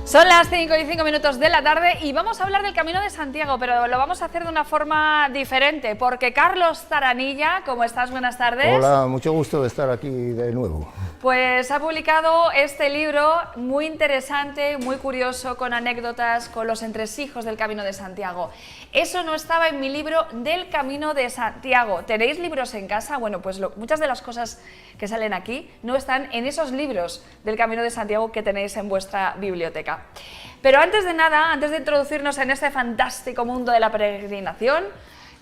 Son las 5:05 de la tarde y vamos a hablar del Camino de Santiago, pero lo vamos a hacer de una forma diferente, porque Carlos Zaranilla, ¿cómo estás? Buenas tardes. Hola, mucho gusto de estar aquí de nuevo. Pues ha publicado este libro muy interesante, muy curioso, con anécdotas, con los entresijos del Camino de Santiago. Eso no estaba en mi libro del Camino de Santiago. ¿Tenéis libros en casa? Bueno, pues muchas de las cosas que salen aquí no están en esos libros del Camino de Santiago que tenéis en vuestra biblioteca. Pero antes de nada, antes de introducirnos en este fantástico mundo de la peregrinación,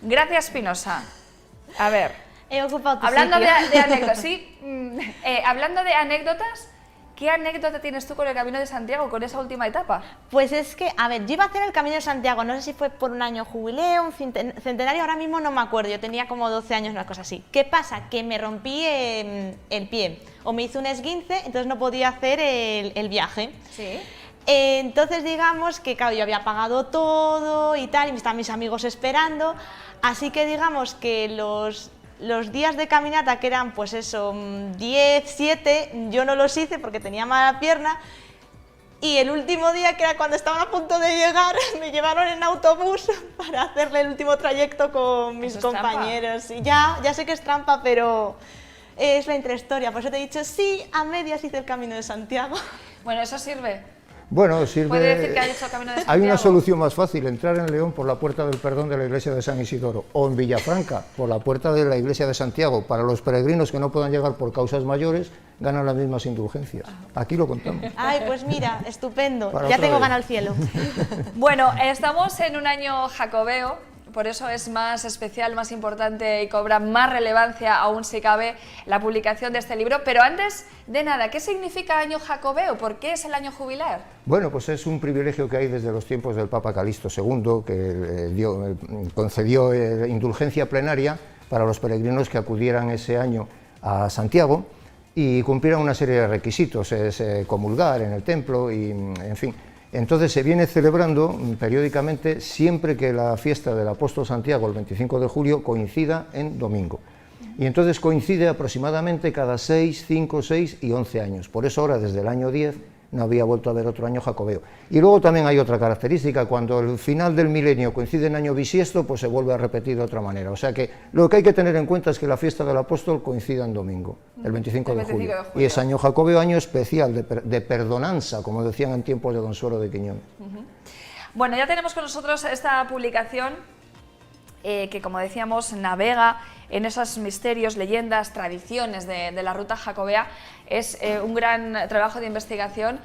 Gracia Espinosa. A ver, hablando de anécdotas, sí, hablando de anécdotas, ¿qué anécdota tienes tú con el Camino de Santiago, con esa última etapa? Pues es que, a ver, yo iba a hacer el Camino de Santiago, no sé si fue por un año jubileo, un centenario, ahora mismo no me acuerdo, yo tenía como 12 años, una cosa así. ¿Qué pasa? Que me rompí el pie, o me hice un esguince, entonces no podía hacer el viaje. Sí. Entonces digamos que, claro, yo había pagado todo y tal, y estaban mis amigos esperando, así que digamos que los días de caminata, que eran pues eso, 10, 7, yo no los hice porque tenía mala pierna, y el último día, que era cuando estaban a punto de llegar, me llevaron en autobús para hacerle el último trayecto con mis compañeros. Y ya sé que es trampa, pero es la intrahistoria, por eso te he dicho, sí, a medias hice el Camino de Santiago. Bueno, eso sirve. Bueno, sirve. ¿Puede decir que ha hecho el Camino de Santiago? Hay una solución más fácil: entrar en León por la Puerta del Perdón de la Iglesia de San Isidoro, o en Villafranca por la Puerta de la Iglesia de Santiago. Para los peregrinos que no puedan llegar por causas mayores, ganan las mismas indulgencias. Aquí lo contamos. Ay, pues mira, estupendo, Para ya otra tengo vez. ganado el cielo. Bueno, estamos en un año jacobeo, por eso es más especial, más importante y cobra más relevancia, aún si cabe, la publicación de este libro. Pero antes de nada, ¿qué significa año jacobeo? ¿Por qué es el año jubilar? Bueno, pues es un privilegio que hay desde los tiempos del Papa Calixto II, que concedió indulgencia plenaria para los peregrinos que acudieran ese año a Santiago y cumplieran una serie de requisitos, comulgar en el templo y, en fin. Entonces se viene celebrando periódicamente siempre que la fiesta del Apóstol Santiago, el 25 de julio, coincida en domingo. Y entonces coincide aproximadamente cada 6, 5, 6 y 11 años. Por eso ahora, desde el año 10, no había vuelto a haber otro año jacobeo. Y luego también hay otra característica: cuando el final del milenio coincide en año bisiesto, pues se vuelve a repetir de otra manera. O sea que lo que hay que tener en cuenta es que la fiesta del apóstol coincida en domingo, el 25 de julio. Y es año jacobeo, año especial de perdonanza, como decían en tiempos de Don Suero de Quiñón. Bueno, ya tenemos con nosotros esta publicación que, como decíamos, navega en esos misterios, leyendas, tradiciones de la ruta jacobea. Es un gran trabajo de investigación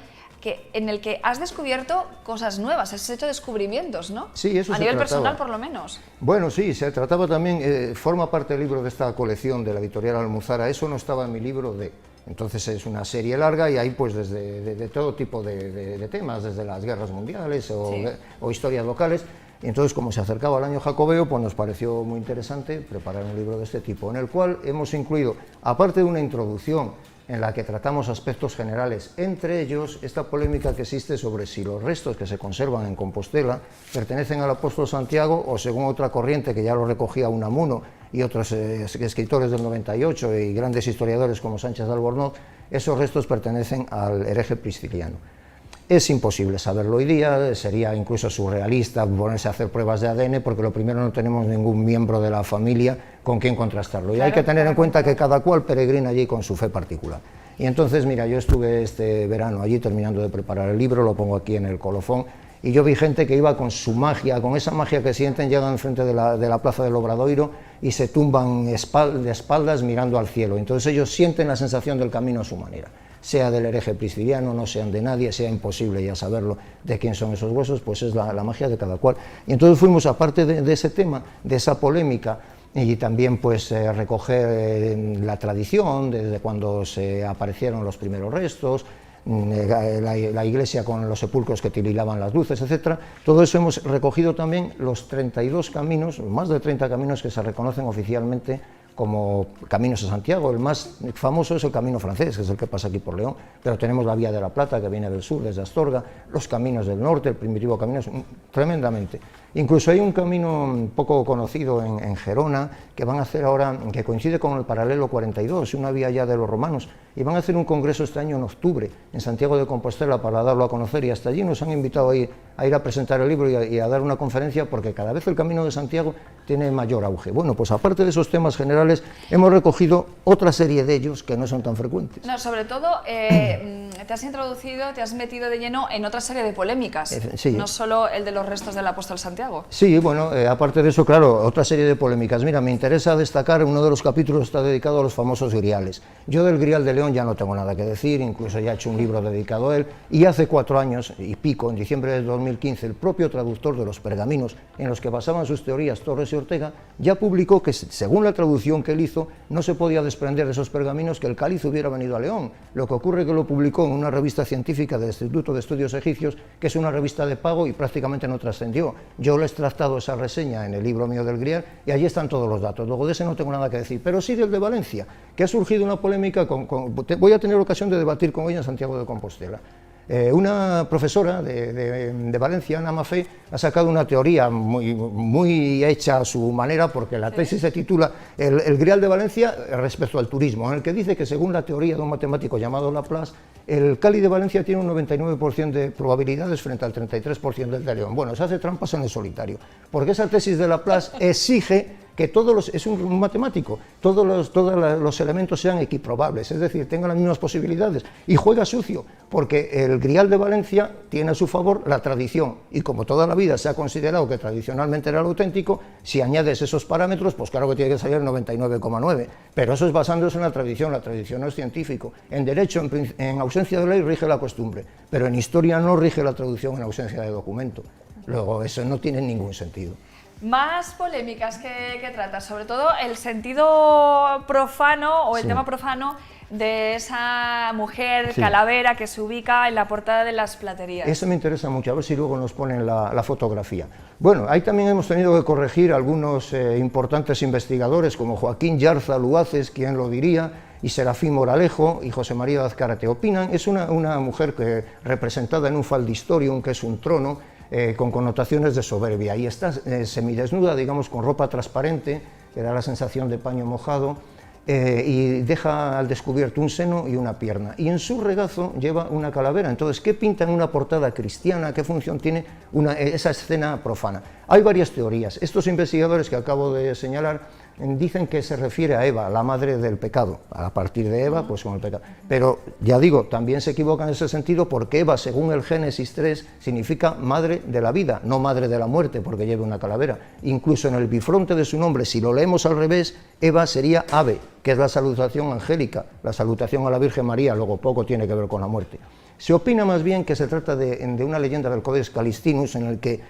en el que has descubierto cosas nuevas, has hecho descubrimientos, ¿no? Sí, eso a se nivel trataba. personal, por lo menos. Bueno, sí, se trataba también, forma parte del libro de esta colección de la editorial Almuzara. Eso no estaba en mi libro entonces es una serie larga y hay pues de todo tipo de temas, desde las guerras mundiales o historias locales. Y entonces, como se acercaba el año jacobeo, pues nos pareció muy interesante preparar un libro de este tipo, en el cual hemos incluido, aparte de una introducción en la que tratamos aspectos generales, entre ellos esta polémica que existe sobre si los restos que se conservan en Compostela pertenecen al apóstol Santiago o, según otra corriente que ya lo recogía Unamuno y otros escritores del 98 y grandes historiadores como Sánchez de Albornoz, esos restos pertenecen al hereje prisciliano. Es imposible saberlo hoy día, sería incluso surrealista ponerse a hacer pruebas de ADN, porque lo primero, no tenemos ningún miembro de la familia con quien contrastarlo. Y hay que tener en cuenta que cada cual peregrina allí con su fe particular. Y entonces, mira, yo estuve este verano allí terminando de preparar el libro, lo pongo aquí en el colofón, y yo vi gente que iba con su magia, con esa magia que sienten, llegan enfrente de la plaza del Obradoiro y se tumban de espaldas mirando al cielo. Entonces ellos sienten la sensación del camino a su manera. Sea del hereje prisciliano, no sean de nadie, sea imposible ya saberlo de quién son esos huesos, pues es la magia de cada cual. Y entonces fuimos, aparte de ese tema, de esa polémica, y también pues recoger la tradición desde cuando se aparecieron los primeros restos, la iglesia con los sepulcros que titilaban las luces, etcétera. Todo eso hemos recogido también los 32 caminos, más de 30 caminos que se reconocen oficialmente como caminos a Santiago. El más famoso es el camino francés, que es el que pasa aquí por León, pero tenemos la Vía de la Plata, que viene del sur, desde Astorga, los caminos del norte, el primitivo camino, tremendamente. Incluso hay un camino poco conocido en Gerona que van a hacer ahora, que coincide con el paralelo 42, una vía ya de los romanos, y van a hacer un congreso este año en octubre en Santiago de Compostela para darlo a conocer, y hasta allí nos han invitado a ir a presentar el libro y a dar una conferencia, porque cada vez el Camino de Santiago tiene mayor auge. Bueno, pues aparte de esos temas generales, hemos recogido otra serie de ellos que no son tan frecuentes. No, sobre todo, te has introducido, te has metido de lleno en otra serie de polémicas, sí. No solo el de los restos del apóstol Santiago. Sí, bueno, aparte de eso, claro, otra serie de polémicas. Mira, me interesa destacar, uno de los capítulos está dedicado a los famosos griales. Yo del Grial de León ya no tengo nada que decir, incluso ya he hecho un libro dedicado a él, y hace 4 años y pico, en diciembre de 2015, el propio traductor de los pergaminos en los que basaban sus teorías, Torres y Ortega, ya publicó que, según la traducción que él hizo, no se podía desprender de esos pergaminos que el cáliz hubiera venido a León. Lo que ocurre es que lo publicó en una revista científica del Instituto de Estudios Egipcios, que es una revista de pago y prácticamente no trascendió. Yo le he extractado esa reseña en el libro mío del Grial y allí están todos los datos. Luego de ese no tengo nada que decir, pero sí del de Valencia, que ha surgido una polémica, voy a tener ocasión de debatir con ella en Santiago de Compostela. Una profesora de Valencia, Ana Mafé, ha sacado una teoría muy hecha a su manera, porque la tesis se titula El Grial de Valencia respecto al turismo, en el que dice que, según la teoría de un matemático llamado Laplace, el Cáliz de Valencia tiene un 99% de probabilidades frente al 33% del de León. Bueno, se hace trampas en el solitario, porque esa tesis de Laplace exige que es un matemático, todos los elementos sean equiprobables, es decir, tengan las mismas posibilidades, y juega sucio, porque el Grial de Valencia tiene a su favor la tradición, y como toda la vida se ha considerado que tradicionalmente era lo auténtico, si añades esos parámetros, pues claro que tiene que salir el 99,9, pero eso es basándose en la tradición no es científico. En derecho, en ausencia de ley, rige la costumbre, pero en historia no rige la traducción en ausencia de documento. Luego, eso no tiene ningún sentido. Más polémicas que tratas, sobre todo el sentido profano o el tema profano de esa mujer calavera que se ubica en la portada de las platerías. Eso me interesa mucho, a ver si luego nos ponen la fotografía. Bueno, ahí también hemos tenido que corregir algunos importantes investigadores como Joaquín Yarza Luaces, quien lo diría, y Serafín Moralejo y José María Azcárate opinan. Es una mujer representada en un faldistorium, que es un trono, con connotaciones de soberbia, y está semidesnuda, digamos, con ropa transparente, que da la sensación de paño mojado, y deja al descubierto un seno y una pierna, y en su regazo lleva una calavera. Entonces, ¿qué pinta en una portada cristiana? ¿Qué función tiene esa escena profana? Hay varias teorías. Estos investigadores que acabo de señalar dicen que se refiere a Eva, la madre del pecado, a partir de Eva, pues con el pecado. Pero, ya digo, también se equivocan en ese sentido, porque Eva, según el Génesis 3, significa madre de la vida, no madre de la muerte, porque lleva una calavera. Incluso en el bifronte de su nombre, si lo leemos al revés, Eva sería Ave, que es la salutación angélica, la salutación a la Virgen María, luego poco tiene que ver con la muerte. Se opina más bien que se trata de una leyenda del Codex Calistinus, en el que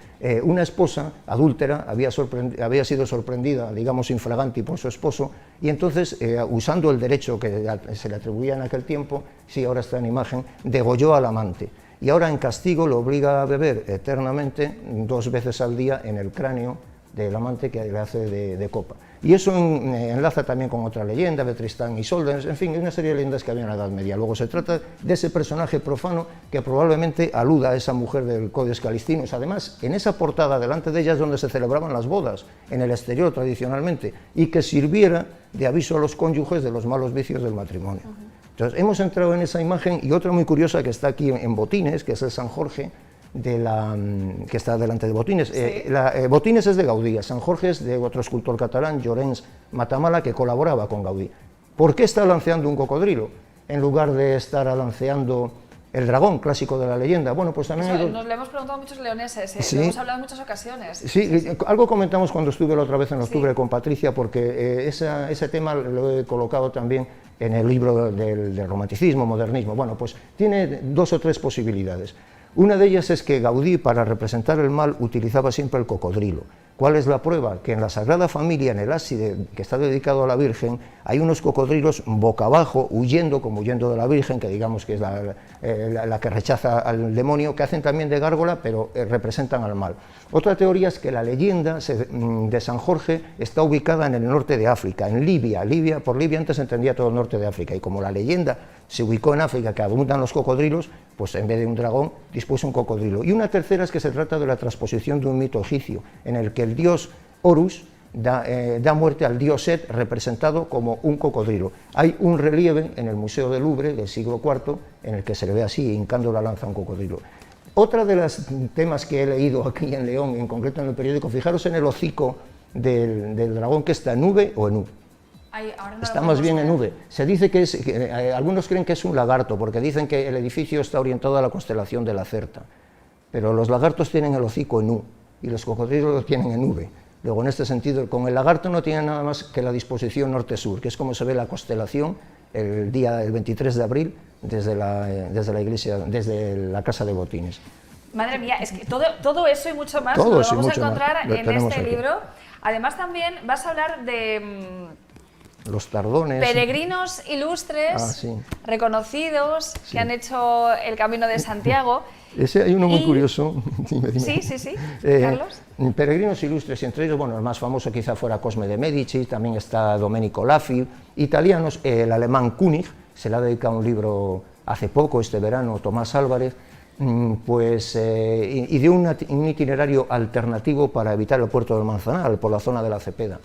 una esposa adúltera había sido sorprendida, digamos, infraganti por su esposo, y entonces, usando el derecho que se le atribuía en aquel tiempo, sí, ahora está en imagen, degolló al amante, y ahora en castigo lo obliga a beber eternamente 2 veces al día en el cráneo del amante, que le hace de copa. Y eso enlaza también con otra leyenda de Tristán y Isolda, en fin, una serie de leyendas que había en la Edad Media. Luego se trata de ese personaje profano que probablemente aluda a esa mujer del Codex Calistinus. Además, en esa portada, delante de ella es donde se celebraban las bodas, en el exterior tradicionalmente, y que sirviera de aviso a los cónyuges de los malos vicios del matrimonio. Entonces, hemos entrado en esa imagen, y otra muy curiosa que está aquí en Botines, que es el San Jorge, que está delante de Botines. Botines es de Gaudí, San Jorge es de otro escultor catalán, Llorenç Matamala, que colaboraba con Gaudí. ¿Por qué está lanceando un cocodrilo en lugar de estar lanceando el dragón clásico de la leyenda? Bueno, pues también nos lo hemos preguntado a muchos leoneses, sí, lo hemos hablado en muchas ocasiones. Sí, algo comentamos cuando estuve la otra vez en octubre con Patricia, porque ese tema lo he colocado también en el libro del romanticismo, modernismo. Bueno, pues tiene 2 o 3 posibilidades. Una de ellas es que Gaudí, para representar el mal, utilizaba siempre el cocodrilo. ¿Cuál es la prueba? Que en la Sagrada Familia, en el ábside que está dedicado a la Virgen, hay unos cocodrilos boca abajo, como huyendo de la Virgen, que digamos que es la que rechaza al demonio, que hacen también de gárgola, pero representan al mal. Otra teoría es que la leyenda de San Jorge está ubicada en el norte de África, en Libia. Por Libia antes se entendía todo el norte de África, y como la leyenda se ubicó en África, que abundan los cocodrilos, pues en vez de un dragón dispuso un cocodrilo. Y una tercera es que se trata de la transposición de un mito egipcio, en el que el dios Horus da muerte al dios Set, representado como un cocodrilo. Hay un relieve en el Museo del Louvre del siglo IV en el que se le ve así, hincando la lanza a un cocodrilo. Otra de los temas que he leído aquí en León, en concreto en el periódico, fijaros en el hocico del dragón, que está en V o en U. Está más bien en V. Se dice algunos creen que es un lagarto, porque dicen que el edificio está orientado a la constelación de la Certa, pero los lagartos tienen el hocico en U y los cocodrilos lo tienen en V. Luego, en este sentido, con el lagarto no tiene nada más que la disposición norte-sur, que es como se ve la constelación el 23 de abril desde la iglesia, desde la casa de Botines. Madre mía, es que todo eso y mucho más lo vamos a encontrar en este libro. Además, también vas a hablar de los tardones, peregrinos ilustres, reconocidos, que han hecho el Camino de Santiago. Hay uno muy curioso. Dime. Sí, Carlos. Peregrinos ilustres, y entre ellos, bueno, el más famoso quizá fuera Cosme de Medici, también está Domenico Lafi. Italianos, el alemán Kunig, se le ha dedicado un libro hace poco, este verano, Tomás Álvarez, y dio un itinerario alternativo para evitar el puerto del Manzanal, por la zona de la Cepeda.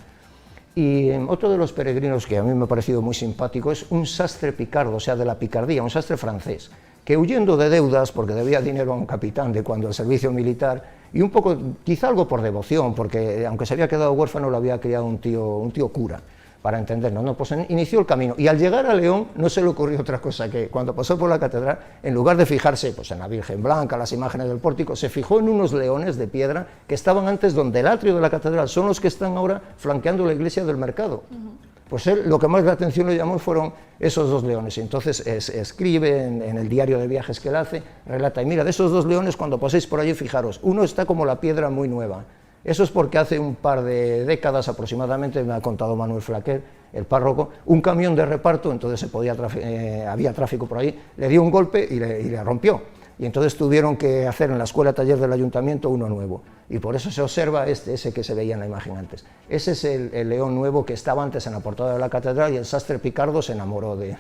Y otro de los peregrinos que a mí me ha parecido muy simpático es un sastre picardo, o sea, de la picardía, un sastre francés, que huyendo de deudas, porque debía dinero a un capitán de cuando el servicio militar, y un poco, quizá algo por devoción, porque aunque se había quedado huérfano, lo había criado un tío cura, para entendernos, ¿no? Pues inició el camino, y al llegar a León no se le ocurrió otra cosa que cuando pasó por la catedral, en lugar de fijarse pues, en la Virgen Blanca, las imágenes del pórtico, se fijó en unos leones de piedra que estaban antes donde el atrio de la catedral, son los que están ahora flanqueando la iglesia del mercado. Pues él, lo que más la atención le llamó fueron esos dos leones, y entonces escribe en el diario de viajes que él hace, relata, y mira, de esos dos leones cuando paséis por allí, fijaros, uno está como la piedra muy nueva. Eso es porque hace un par de décadas aproximadamente, me ha contado Manuel Flaquer, el párroco, un camión de reparto, entonces había tráfico por ahí, le dio un golpe y le rompió. Y entonces tuvieron que hacer en la escuela taller del ayuntamiento uno nuevo. Y por eso se observa ese que se veía en la imagen antes. Ese es el león nuevo que estaba antes en la portada de la catedral, y el sastre picardo se enamoró de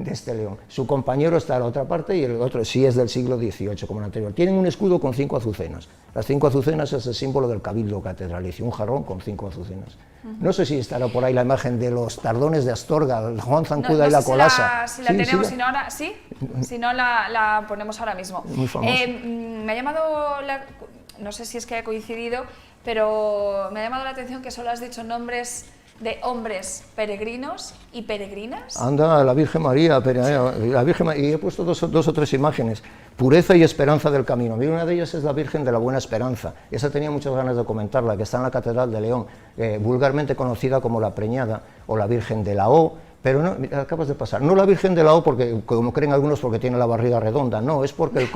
este león. Su compañero está a la otra parte y el otro sí es del siglo XVIII, como el anterior. Tienen un escudo con 5 azucenas. Las 5 azucenas es el símbolo del cabildo catedralicio, un jarrón con 5 azucenas. No sé si estará por ahí la imagen de los tardones de Astorga, el Juan Zancuda y la Colasa. Si la tenemos, si no la ponemos ahora mismo. Muy famoso. Me ha llamado, no sé si es que ha coincidido, pero me ha llamado la atención que solo has dicho nombres de hombres peregrinos y peregrinas. Anda, la Virgen María, y he puesto dos o tres imágenes, pureza y esperanza del camino. Mira, una de ellas es la Virgen de la Buena Esperanza, esa tenía muchas ganas de comentarla, que está en la Catedral de León, vulgarmente conocida como la Preñada, o la Virgen de la O, pero no, acabas de pasar, no la Virgen de la O, porque, como creen algunos, porque tiene la barriga redonda, no, es porque el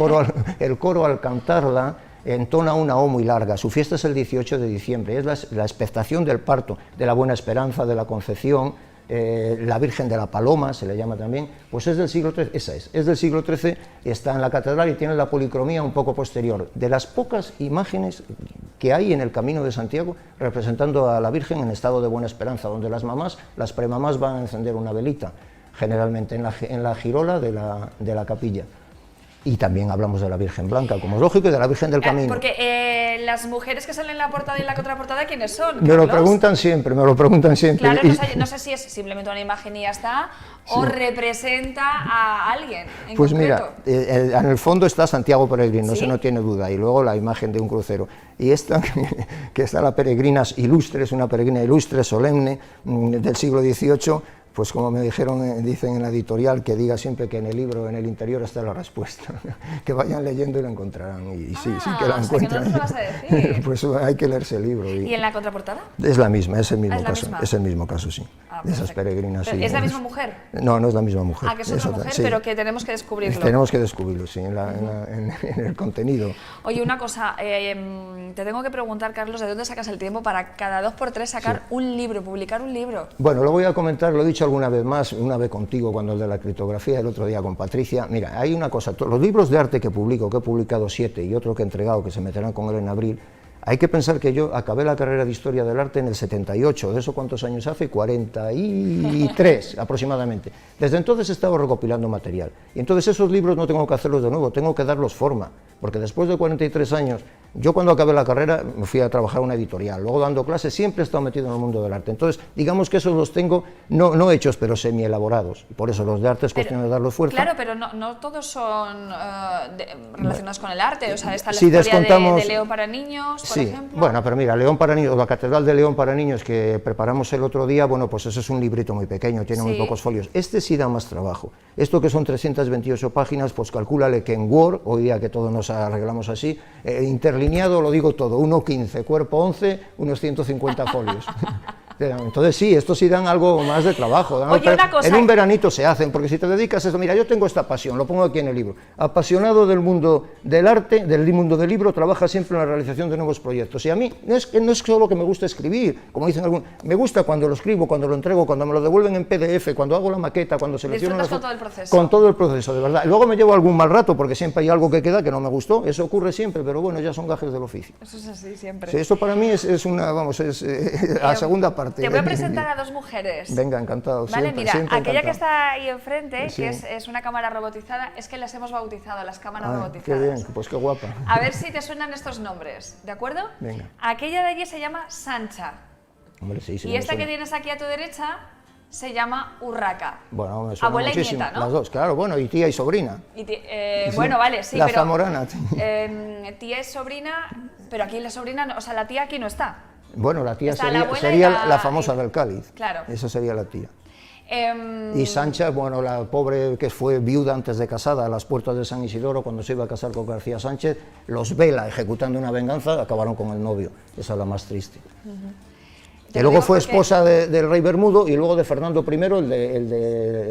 coro al cantarla entona una O muy larga. Su fiesta es el 18 de diciembre, es la expectación del parto, de la Buena Esperanza, de la Concepción, la Virgen de la Paloma, se le llama también, pues es del siglo XIII, es del siglo XIII, está en la catedral y tiene la policromía un poco posterior. De las pocas imágenes que hay en el Camino de Santiago representando a la Virgen en estado de Buena Esperanza, donde las premamás van a encender una velita, generalmente en la girola de la capilla. Y también hablamos de la Virgen Blanca, como es lógico, y de la Virgen del Camino. Porque las mujeres que salen en la portada y en la contraportada, ¿quiénes son? Me lo preguntan siempre, Claro, no sé si es simplemente una imagen y ya está, o representa a alguien en pues concreto. Mira, en el fondo está Santiago Peregrino, ¿Sí? Eso no tiene duda, y luego la imagen de un crucero. Y esta, que está la peregrina ilustre, es una peregrina ilustre, solemne, del siglo XVIII, Pues como me dijeron, dicen en la editorial, que diga siempre que en el libro, en el interior está la respuesta, que vayan leyendo y lo encontrarán, y sí, sí que la o sea, que encuentran. no nos lo vas a decir. Pues hay que leerse el libro. ¿Y en la contraportada? Es la misma, es el mismo ¿Es la caso, misma? es el mismo caso, sí, Ah, de esas perfecto. peregrinas. Pero, Sí, ¿es la misma mujer? No, no es la misma mujer. Ah, que es otra mujer, sí. pero que tenemos que descubrirlo. Tenemos que descubrirlo, sí, en el contenido. Oye, una cosa, te tengo que preguntar, Carlos, ¿de dónde sacas el tiempo para cada 2 por 3 sacar un libro, publicar un libro? Bueno, lo voy a comentar, lo he dicho alguna vez más, una vez contigo cuando el de la criptografía, el otro día con Patricia. Mira, hay una cosa, los libros de arte que publico, que he publicado 7 y otro que he entregado, que se meterán con él en abril, hay que pensar que yo acabé la carrera de Historia del Arte en el 78, ¿de eso cuántos años hace? 43 aproximadamente. Desde entonces he estado recopilando material, y entonces esos libros no tengo que hacerlos de nuevo, tengo que darlos forma, porque después de 43 años, yo cuando acabé la carrera me fui a trabajar a una editorial, luego dando clases, siempre he estado metido en el mundo del arte, entonces digamos que esos los tengo no hechos, pero semi-elaborados, y por eso los de arte es cuestión de darles fuerza. Claro, pero no todos son relacionados con el arte, o sea, está la Si historia descontamos, de León para niños, por sí, ejemplo. bueno, pero mira, León para niños, la Catedral de León para niños que preparamos el otro día, bueno, pues eso es un librito muy pequeño, tiene muy Sí. pocos folios. Este sí da más trabajo. Esto que son 328 páginas, pues calcúlale que en Word, hoy día que todos nos arreglamos así, interlineado lo digo todo, 1,15, cuerpo 11, unos 150 folios. Entonces sí, estos sí dan algo más de trabajo. Oye, una cosa, en un veranito se hacen, porque si te dedicas a esto, mira, yo tengo esta pasión, lo pongo aquí en el libro, apasionado del mundo del arte, del mundo del libro, trabaja siempre en la realización de nuevos proyectos. Y a mí no es solo que me gusta escribir, como dicen algunos, me gusta cuando lo escribo, cuando lo entrego, cuando me lo devuelven en PDF, cuando hago la maqueta, cuando selecciono Disfrutas las con todo el proceso. con todo el proceso, de verdad. Luego me llevo algún mal rato, porque siempre hay algo que queda que no me gustó, eso ocurre siempre, pero bueno, ya son gajes del oficio. Eso es así siempre. Sí, esto para mí es una, vamos, es la segunda parte. Te voy a presentar a 2 mujeres. Venga, encantado. Vale, siempre, mira, siempre aquella que encantado. está ahí enfrente, Sí. que es una cámara robotizada, es que las hemos bautizado, las cámaras Ah, robotizadas. qué bien, pues qué guapa. A ver si te suenan estos nombres, ¿de acuerdo? Venga. Aquella de allí se llama Sancha. Hombre, sí, sí, Y me esta que suena. tienes aquí a tu derecha se llama Urraca. Bueno, me suena Abuela y muchísimo. nieta, ¿no? Las dos, claro, bueno, y tía y sobrina. Y bueno, vale, sí, La pero... zamorana. Tía es sobrina, pero aquí la sobrina, o sea, la tía aquí no está. Bueno, la tía Está la sería, abuela sería y la famosa del Cáliz. Claro. Esa sería la tía. Em, Y Sancha, bueno, la pobre que fue viuda antes de casada a las puertas de San Isidoro, cuando se iba a casar con García Sánchez, los vela ejecutando una venganza, acabaron con el novio. Esa es la más triste. Te Que lo luego digo fue porque- esposa del rey Bermudo y luego de Fernando I,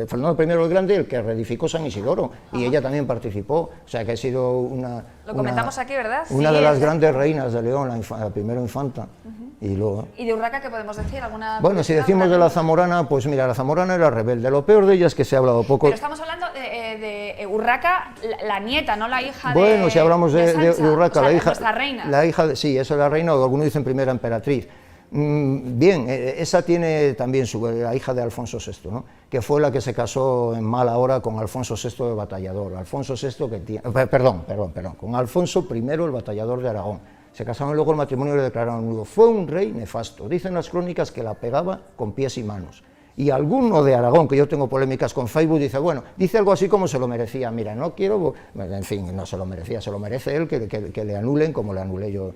Fernando I el Grande, el que reedificó San Isidoro, y ella también participó, o sea que ha sido una... Lo comentamos aquí, ¿verdad? Una Sí, de las es- grandes reinas de León, la primera infanta, y luego... ¿Y de Urraca qué podemos decir? ¿Alguna Bueno, si curiosidad, decimos de alguna- la zamorana, pues mira, la zamorana era rebelde, lo peor de ella es que se ha hablado poco... Pero estamos hablando de Urraca, la nieta, no la hija de... Bueno, si hablamos de Sancha, Urraca, o sea, la hija... nuestra reina. La hija, sí, esa es la reina, o algunos dicen primera emperatriz. Bien, esa tiene también la hija de Alfonso VI, ¿no? Que fue la que se casó en mala hora con Alfonso VI el Batallador. Alfonso VI que tiene... Perdón, con Alfonso I el Batallador de Aragón. Se casaron, luego el matrimonio le declararon nudo. Fue un rey nefasto. Dicen las crónicas que la pegaba con pies y manos. Y alguno de Aragón, que yo tengo polémicas con Facebook, dice, bueno, dice algo así como se lo merecía. Mira, no quiero... En fin, no se lo merecía, se lo merece él, que le anulen como le anulé yo.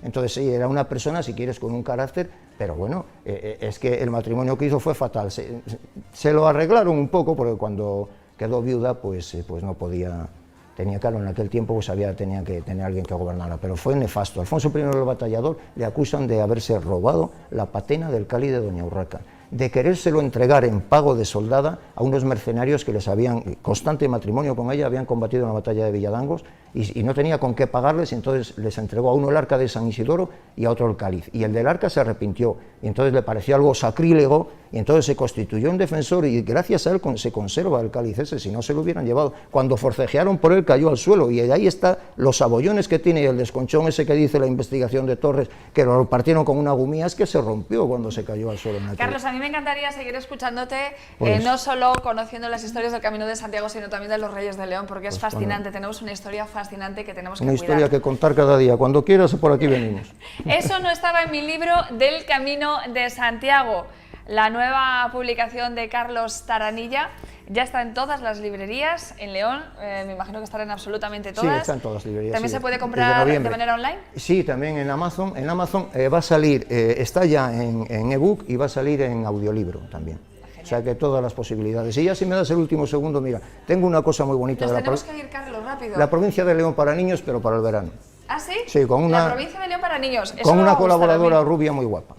Entonces sí, era una persona, si quieres, con un carácter, pero bueno, es que el matrimonio que hizo fue fatal. Se lo arreglaron un poco, porque cuando quedó viuda, pues no podía... Tenía, claro, en aquel tiempo pues tenía que tener alguien que gobernara, pero fue nefasto. Alfonso I el Batallador le acusan de haberse robado la patena del Cáliz de Doña Urraca, de querérselo entregar en pago de soldada a unos mercenarios que les habían, constante matrimonio con ella, habían combatido en la batalla de Villadangos y no tenía con qué pagarles, y entonces les entregó a uno el arca de San Isidoro y a otro el cáliz. Y el del arca se arrepintió, y entonces le pareció algo sacrílego, y entonces se constituyó un defensor, y gracias a él se conserva el cáliz ese, si no se lo hubieran llevado. Cuando forcejearon por él cayó al suelo, y ahí está los abollones que tiene, y el desconchón ese que dice la investigación de Torres, que lo partieron con una gumía, es que se rompió cuando se cayó al suelo en aquel... Carlos, a mí me encantaría seguir escuchándote, Pues- no solo conociendo las historias del Camino de Santiago, sino también de los Reyes de León, porque es Pues fascinante, tenemos una historia fascinante que tenemos que Una cuidar. historia que contar cada día. Cuando quieras, por aquí venimos. Eso no estaba en mi libro del Camino de Santiago. La nueva publicación de Carlos Taranilla ya está en todas las librerías en León, me imagino que estará en absolutamente todas. Sí, está en todas las librerías. ¿También sí, se puede desde comprar de noviembre. manera online? Sí, también en Amazon. En Amazon va a salir, está ya en ebook y va a salir en audiolibro también. O sea que todas las posibilidades. Y ya si me das el último segundo, mira, tengo una cosa muy bonita Nos de tenemos que ir, Carlos, rápido. la provincia de León para niños, pero para el verano. ¿Ah, sí? Sí, con una, la provincia de León para niños. Eso con me va una a gustar a mí. colaboradora rubia muy guapa.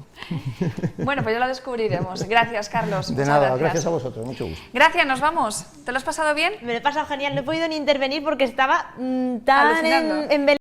Bueno, pues ya lo descubriremos. Gracias, Carlos. De Muchas nada, gracias a vosotros, mucho gusto. Gracias, nos vamos. ¿Te lo has pasado bien? Me lo he pasado genial, no he podido ni intervenir porque estaba tan Alucinando. embelesada